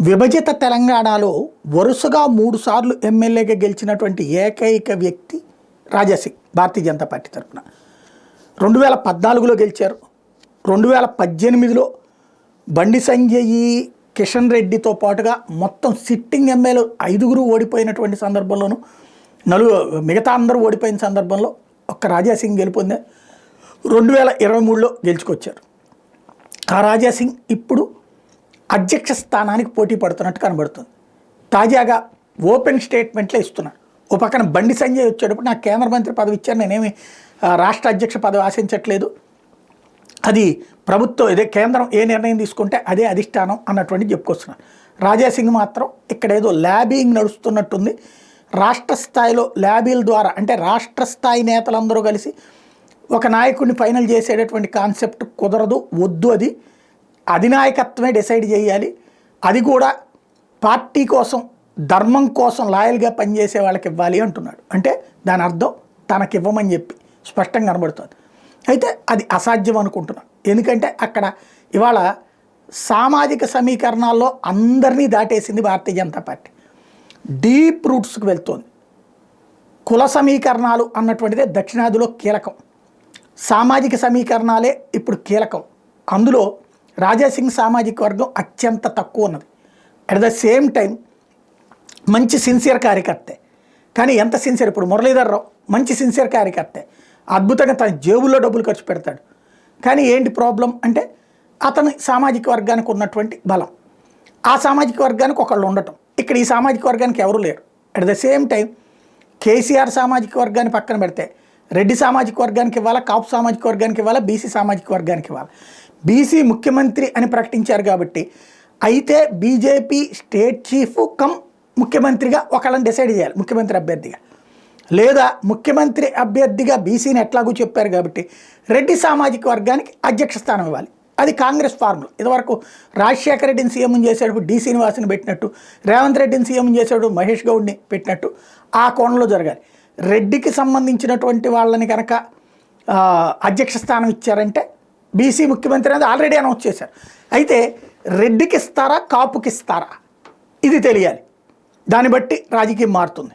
విభజిత తెలంగాణలో వరుసగా 3 సార్లు ఎమ్మెల్యేగా గెలిచినటువంటి ఏకైక వ్యక్తి రాజాసింగ్ భారతీయ జనతా పార్టీ తరఫున 2014లో గెలిచారు. 2018లో బండి సంజయ్, కిషన్ రెడ్డితో పాటుగా మొత్తం సిట్టింగ్ ఎమ్మెల్యేలు 5గురు ఓడిపోయినటువంటి సందర్భంలోనూ మిగతా అందరూ ఓడిపోయిన సందర్భంలో ఒక్క రాజాసింగ్ గెలుపొందే 2023లో గెలుచుకొచ్చారు. ఆ రాజాసింగ్ ఇప్పుడు అధ్యక్ష స్థానానికి పోటీ పడుతున్నట్టు కనబడుతుంది. తాజాగా ఓపెన్ స్టేట్మెంట్లో ఇస్తున్నారు. ఓ పక్కన బండి సంజయ్ వచ్చేటప్పుడు నాకు కేంద్ర మంత్రి పదవి ఇచ్చారు, నేనేమి రాష్ట్ర అధ్యక్ష పదవి ఆశించట్లేదు, అది ప్రభుత్వం ఇదే కేంద్రం ఏ నిర్ణయం తీసుకుంటే అదే అధిష్టానం అన్నటువంటి చెప్పుకొస్తున్నారు. రాజాసింగ్ మాత్రం ఇక్కడ ఏదో ల్యాబింగ్ నడుస్తున్నట్టుంది. రాష్ట్ర స్థాయిలో ల్యాబీల ద్వారా అంటే రాష్ట్ర స్థాయి నేతలందరూ కలిసి ఒక నాయకుడిని ఫైనల్ చేసేటటువంటి కాన్సెప్ట్ కుదరదు, వద్దు, అది అధినాయకత్వమే డిసైడ్ చేయాలి, అది కూడా పార్టీ కోసం ధర్మం కోసం లాయల్గా పనిచేసే వాళ్ళకి ఇవ్వాలి అంటున్నాడు. అంటే దాని అర్థం తనకి ఇవ్వమని చెప్పి స్పష్టంగా కనబడుతుంది. అయితే అది అసాధ్యం అనుకుంటున్నాను. ఎందుకంటే అక్కడ ఇవాళ సామాజిక సమీకరణాల్లో అందరినీ దాటేసింది భారతీయ జనతా పార్టీ, డీప్ రూట్స్కి వెళ్తోంది. కుల సమీకరణాలు అన్నటువంటిదే దక్షిణాదిలో కీలకం, సామాజిక సమీకరణాలే ఇప్పుడు కీలకం. అందులో రాజాసింగ్ సామాజిక వర్గం అత్యంత తక్కువ ఉన్నది. అట్ ద సేమ్ టైం మంచి సిన్సియర్ కార్యకర్తే. కానీ ఎంత సిన్సియర్, ఇప్పుడు మురళీధర్ రావు మంచి సిన్సియర్ కార్యకర్తే, అద్భుతంగా తన జేబుల్లో డబ్బులు ఖర్చు పెడతాడు. కానీ ఏంటి ప్రాబ్లం అంటే అతని సామాజిక వర్గానికి ఉన్నటువంటి బలం, ఆ సామాజిక వర్గానికి ఒకళ్ళు ఉండటం. ఇక్కడ ఈ సామాజిక వర్గానికి ఎవరు లేరు. At the same time KCR సామాజిక వర్గాన్ని పక్కన పెడితే రెడ్డి సామాజిక వర్గానికి ఇవ్వాలా, కాపు సామాజిక వర్గానికి ఇవ్వాలా, బీసీ సామాజిక వర్గానికి ఇవ్వాలి. బీసీ ముఖ్యమంత్రి అని ప్రకటించారు కాబట్టి అయితే బీజేపీ స్టేట్ చీఫ్ కమ్ ముఖ్యమంత్రిగా ఒకళ్ళని డిసైడ్ చేయాలి ముఖ్యమంత్రి అభ్యర్థిగా, లేదా ముఖ్యమంత్రి అభ్యర్థిగా బీసీని ఎట్లాగూ చెప్పారు కాబట్టి రెడ్డి సామాజిక వర్గానికి అధ్యక్ష స్థానం ఇవ్వాలి. అది కాంగ్రెస్ ఫార్ములా. ఇదివరకు రాజశేఖర రెడ్డిని సీఎం చేసేటప్పుడు డి శ్రీనివాస్ని పెట్టినట్టు, రేవంత్ రెడ్డిని సీఎం చేసేటప్పుడు మహేష్ గౌడ్ని పెట్టినట్టు ఆ కోణంలో జరగాలి. రెడ్డికి సంబంధించినటువంటి వాళ్ళని కనుక అధ్యక్ష స్థానం ఇచ్చారంటే బీసీ ముఖ్యమంత్రి అనేది ఆల్రెడీ అనౌన్స్ చేశారు. అయితే రెడ్డికి ఇస్తారా, కాపుకి ఇస్తారా, ఇది తెలియాలి. దాన్ని బట్టి రాజకీయం మారుతుంది.